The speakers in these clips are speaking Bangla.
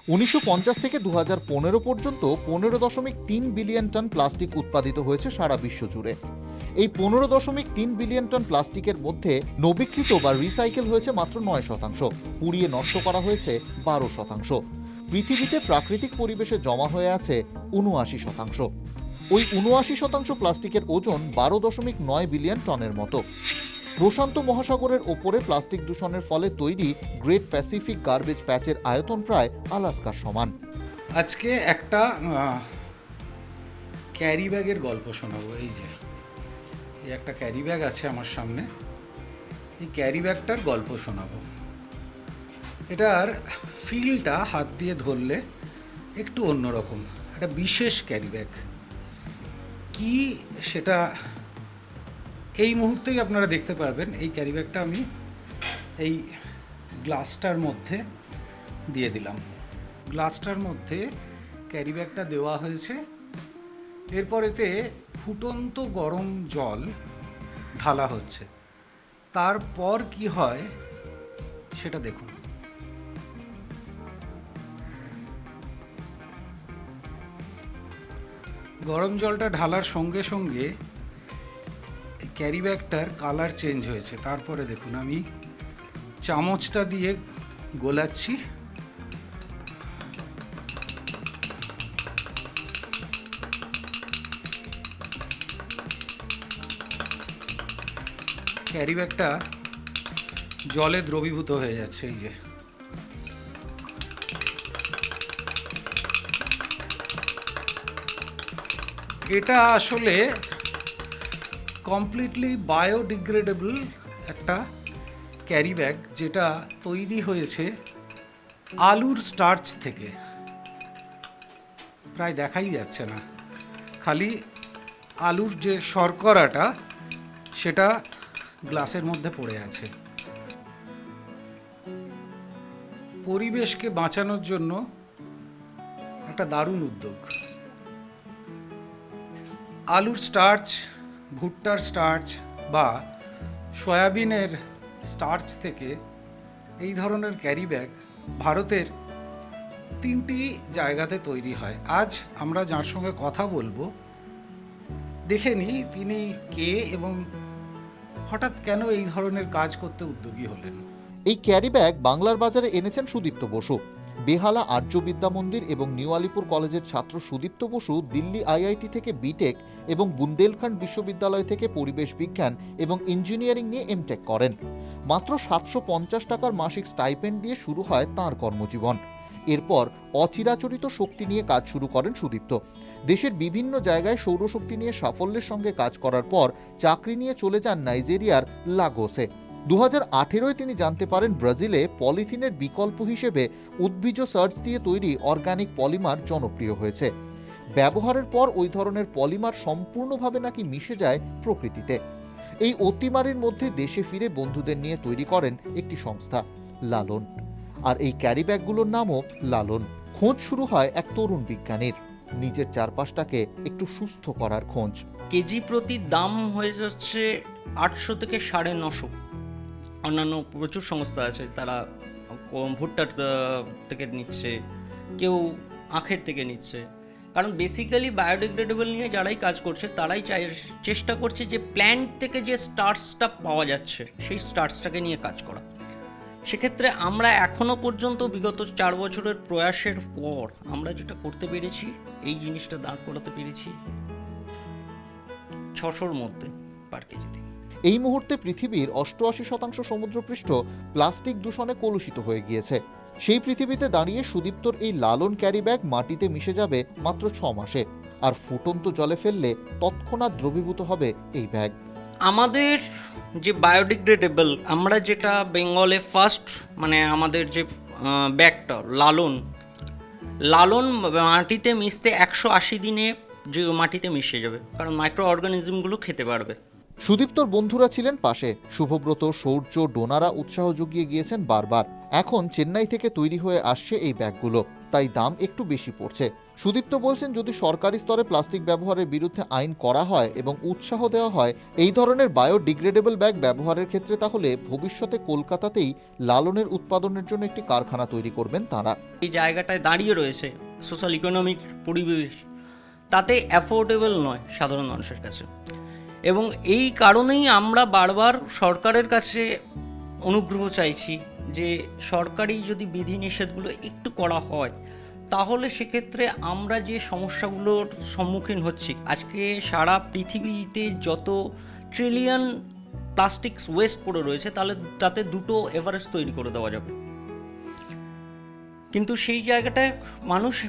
1950 থেকে 2015 পর্যন্ত 15.3 বিলিয়ন টন প্লাস্টিক উৎপাদিত হয়েছে সারা বিশ্ব জুড়ে। এই 15.3 বিলিয়ন টন প্লাস্টিকের মধ্যে নবীকৃত বা রিসাইকেল হয়েছে মাত্র 9%, পুড়িয়ে নষ্ট করা হয়েছে 12%। পৃথিবীতে প্রাকৃতিক পরিবেশে জমা হয়ে আছে 79%। ওই 79% প্লাস্টিকের ওজন 12.9 বিলিয়ন টনের মতো। প্রশান্ত মহাসাগরের ওপরে প্লাস্টিক দূষণের ফলে তৈরি গ্রেট প্যাসিফিক গার্বেজ প্যাচের আয়তন প্রায় আলাস্কার সমান। আজকে একটা ক্যারি ব্যাগের গল্প শোনাবো। এই একটা ক্যারি ব্যাগ আছে আমার সামনে, এই ক্যারি ব্যাগটার গল্প শোনাবো। এটার ফিলটা হাত দিয়ে ধরলে একটু অন্যরকম, একটা বিশেষ ক্যারি ব্যাগ। কি সেটা এই মুহূর্তেই আপনারা দেখতে পারবেন। এই ক্যারি ব্যাগটা আমি এই গ্লাসটার মধ্যে দিয়ে দিলাম। গ্লাসটার মধ্যে ক্যারি ব্যাগটা দেওয়া হয়েছে। এরপর এতে ফুটন্ত গরম জল ঢালা হচ্ছে। তারপর কি হয় সেটা দেখুন। গরম জলটা ঢালার সঙ্গে সঙ্গে ক্যারি ব্যাগটার কালার চেঞ্জ হয়েছে। তারপরে দেখুন আমি চামচটা দিয়ে গোলাচ্ছি। ক্যারি ব্যাগটা জলে দ্রবীভূত হয়ে যাচ্ছে। এই যে এটা আসলে কমপ্লিটলি বায়োডিগ্রেডেবল একটা ক্যারি ব্যাগ, যেটা তৈরি হয়েছে আলুর স্টার্চ থেকে। প্রায় দেখাই যাচ্ছে না, খালি আলুর যে শর্করাটা সেটা গ্লাসের মধ্যে পড়ে আছে। পরিবেশকে বাঁচানোর জন্য একটা দারুণ উদ্যোগ। আলুর স্টার্চ, ভুট্টার স্টার্চ বা সয়াবিনের স্টার্চ থেকে এই ধরনের ক্যারি ব্যাগ ভারতের 3টি জায়গাতে তৈরি হয়। আজ আমরা যার সঙ্গে কথা বলবো, দেখে নিই তিনি কে এবং হঠাৎ কেন এই ধরনের কাজ করতে উদ্যোগী হলেন। এই ক্যারি ব্যাগ বাংলার বাজারে এনেছেন সুদীপ্ত বসু। বেহালা আর্য বিদ্যা মন্দির এবং নিউ আলিপুর কলেজের ছাত্র সুদীপ্ত বসু দিল্লি আইআইটি থেকে বিটেক এবং বুন্দেলখণ্ড বিশ্ববিদ্যালয় থেকে পরিবেশ বিজ্ঞান এবং ইঞ্জিনিয়ারিং নিয়ে এমটেক করেন। মাত্র 750 টাকার মাসিক স্টাইপেন্ড দিয়ে শুরু হয় তাঁর কর্মজীবন। এরপর অচিরাচরিত শক্তি নিয়ে কাজ শুরু করেন সুদীপ্ত। দেশের বিভিন্ন জায়গায় সৌরশক্তি নিয়ে সাফল্যের সঙ্গে কাজ করার পর চাকরি নিয়ে চলে যান নাইজেরিয়ার লাগোসে। 2018 তিনি জানতে পারেন ব্রাজিলে পলিথিনের বিকল্প হিসেবে উদ্ভিজ সার্চ দিয়ে তৈরি অর্গানিক পলিমার জনপ্রিয় হয়েছে। ব্যবহারের পর ওই ধরনের পলিমার সম্পূর্ণভাবে নাকি মিশে যায় প্রকৃতিতে। এই অতিমারির মধ্যে দেশে ফিরে বন্ধুদের নিয়ে তৈরি করেন একটি সংস্থা, লালন। আর এই ক্যারি ব্যাগগুলোর নামও লালন। খোঁজ শুরু হয় এক তরুণ বিজ্ঞানীর, নিজের চারপাশটাকে একটু সুস্থ করার খোঁজ। কেজি প্রতি দাম হয়ে যাচ্ছে 800 থেকে 950। অন্যান্য প্রচুর সংস্থা আছে, তারা ভুট্টার থেকে নিচ্ছে, কেউ আখের থেকে নিচ্ছে। কারণ বেসিক্যালি বায়োডিগ্রেডেবল নিয়ে যারাই কাজ করছে তারাই চেষ্টা করছে যে প্ল্যান্ট থেকে যে স্টার্চটা পাওয়া যাচ্ছে সেই স্টার্চটাকে নিয়ে কাজ করা। সেক্ষেত্রে আমরা এখনও পর্যন্ত বিগত 4 বছরের প্রয়াসের পর আমরা যেটা করতে পেরেছি, এই জিনিসটা দাঁড় করাতে পেরেছি 600-র মধ্যে পার কেজিতে। এই মুহূর্তে পৃথিবীর 88% সমুদ্রপৃষ্ঠ প্লাস্টিক দূষণে কলুষিত হয়ে গিয়েছে। সেই পৃথিবীতে দাঁড়িয়ে সুদীপ্তর এই লালন ক্যারি ব্যাগ মাটিতে মিশে যাবে মাত্র 6 মাসে। আর ফুটন্ত জলে ফেললে তৎক্ষণাৎ দ্রবীভূত হবে এই ব্যাগ। আমাদের যে বায়োডিগ্রেডেবল, আমরা যেটা বেঙ্গলে ফার্স্ট, মানে আমাদের যে ব্যাগটা লালন মাটিতে মিশতে 180 দিনে যে মাটিতে মিশে যাবে, কারণ মাইক্রো অর্গানিজমগুলো খেতে পারবে। সুদীপ্তর বন্ধুরা ছিলেন পাশে। শুভব্রত, সৌর্য, ডোনারা উৎসাহ জুগিয়ে গিয়েছেন বারবার। এখন চেন্নাই থেকে তৈরি হয়ে আসছে এই ব্যাগগুলো। তাই দাম একটু বেশি পড়ছে। সুদীপ্ত বলছেন, যদি সরকারি স্তরে প্লাস্টিক ব্যবহারের বিরুদ্ধে আইন করা হয় এবং উৎসাহ দেওয়া হয় এই ধরনের বায়োডিগ্রেডেবল ব্যাগ ব্যবহারের ক্ষেত্রে, তাহলে ভবিষ্যতে কলকাতাতেই লালনের উৎপাদনের জন্য একটি কারখানা তৈরি করবেন তাঁরা। এই জায়গাটায় দাঁড়িয়ে রয়েছে সোশ্যাল ইকোনমিক পরিবেশ, তাতে অ্যাফোর্ডেবল নয় সাধারণ মানুষের কাছে, এবং এই কারণেই আমরা বারবার সরকারের কাছে অনুগ্রহ চাইছি যে সরকারি যদি বিধিনিষেধগুলো একটু করা হয়, তাহলে সেক্ষেত্রে আমরা যে সমস্যাগুলোর সম্মুখীন হচ্ছি, আজকে সারা পৃথিবীতে যত ট্রিলিয়ন প্লাস্টিক্স ওয়েস্ট পড়ে রয়েছে, তাতে দুটো এভারেস্ট তৈরি করে দেওয়া যাবে। কিন্তু সেই জায়গাটায়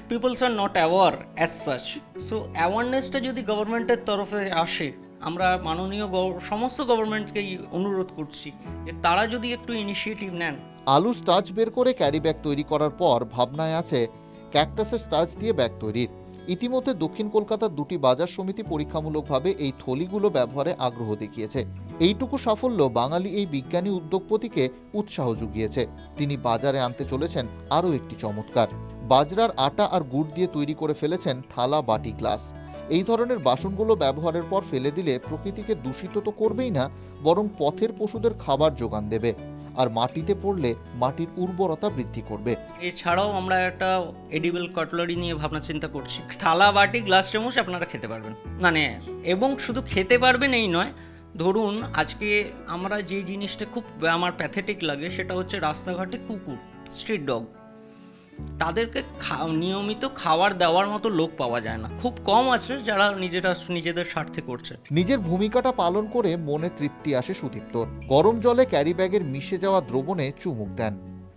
peoples are not aware as such. So অ্যাওয়ারনেসটা যদি গভর্নমেন্টের তরফে আসে, আমরা মাননীয় সমস্ত গভর্নমেন্টকেই অনুরোধ করছি যে তারা যদি একটু ইনিশিয়েটিভ নেন। আলু স্টার্চ বের করে ক্যারি ব্যাগ তৈরি করার পর ভাবনায় আছে ক্যাকটাসের স্টার্চ দিয়ে ব্যাগ তৈরির। ইতিমধ্যে দক্ষিণ কলকাতার দুটি বাজার সমিতি পরীক্ষামূলকভাবে এই থলিগুলো ব্যবহারে আগ্রহ দেখিয়েছে। এইটুকু সাফল্য বাঙালি এই বিজ্ঞানী উদ্যোগপতিকে উৎসাহ জুগিয়েছে। তিনি বাজারে আনতে চলেছেন আরও একটি চমৎকার। বাজরার আটা আর গুড় দিয়ে তৈরি করে ফেলেছেন থালা, বাটি, গ্লাস। এই ধরনের বাসনগুলো ব্যবহারের পর ফেলে দিলে প্রকৃতিকে দূষিত তো করবেই না, বরং পথের পশুদের খাবার যোগান দেবে, আর মাটিতে পড়লে মাটির উর্বরতা বৃদ্ধি করবে। এছাড়াও আমরা একটা এডিবল কাটলারি নিয়ে ভাবনা চিন্তা করছি। থালা, বাটি, গ্লাস, চামচ আপনারা খেতে পারবেন, এবং শুধু খেতে পারবেন এই নয়, ধরুন আজকে আমরা যে জিনিসটা খুব আমার প্যাথেটিক লাগে, সেটা হচ্ছে রাস্তাঘাটে কুকুর, স্ট্রিট ডগ, তাদেরকে নিয়মিত খাবার দেওয়ার মতো লোক পাওয়া যায় না, খুব কম আছে যারা নিজেদের স্বার্থে করছে। নিজের ভূমিকাটা পালন করে মনে তৃপ্তি আসে সুদীপ্তর। গরম জলে ক্যারি ব্যাগের মিশে যাওয়া দ্রবণে চুমুক দেন,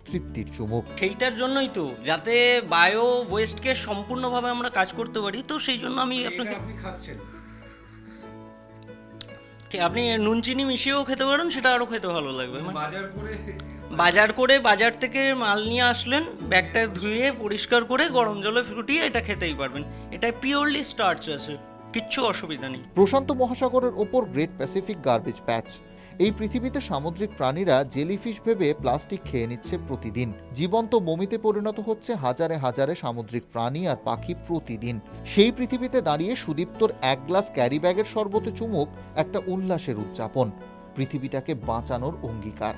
তৃপ্তির চুমুক। সেইটার জন্যই তো, যাতে বায়ো ওয়েস্টকে সম্পূর্ণভাবে আমরা কাজ করতে পারি, তো সেই জন্য আমি আপনাকে খাচ্ছেন আপনি নুন চিনি মিশিয়েও খেতে পারেন, সেটা আরও খেতে ভালো লাগবে। বাজার থেকে মাল নিয়ে আসলেন, ব্যাগটা ধুয়ে পরিষ্কার করে গরম জলে ফুটিয়ে এটা খেতেই পারবেন। এটা পিওরলি স্টার্চ আছে, কিচ্ছু অসুবিধা নেই। প্রশান্ত মহাসাগরের ওপর গ্রেট প্যাসিফিক গার্বেজ প্যাচ। এই পৃথিবীতে সামুদ্রিক প্রাণীরা জেলিফিশ ভেবে প্লাস্টিক খেয়ে নিচ্ছে প্রতিদিন। জীবন্ত মমিতে পরিণত হচ্ছে হাজারে হাজারে সামুদ্রিক প্রাণী আর পাখি প্রতিদিন। সেই পৃথিবীতে দাঁড়িয়ে সুদীপ্তর এক গ্লাস ক্যারি ব্যাগের শরবতে চুমুক একটা উল্লাসের উদযাপন, পৃথিবীটাকে বাঁচানোর অঙ্গীকার।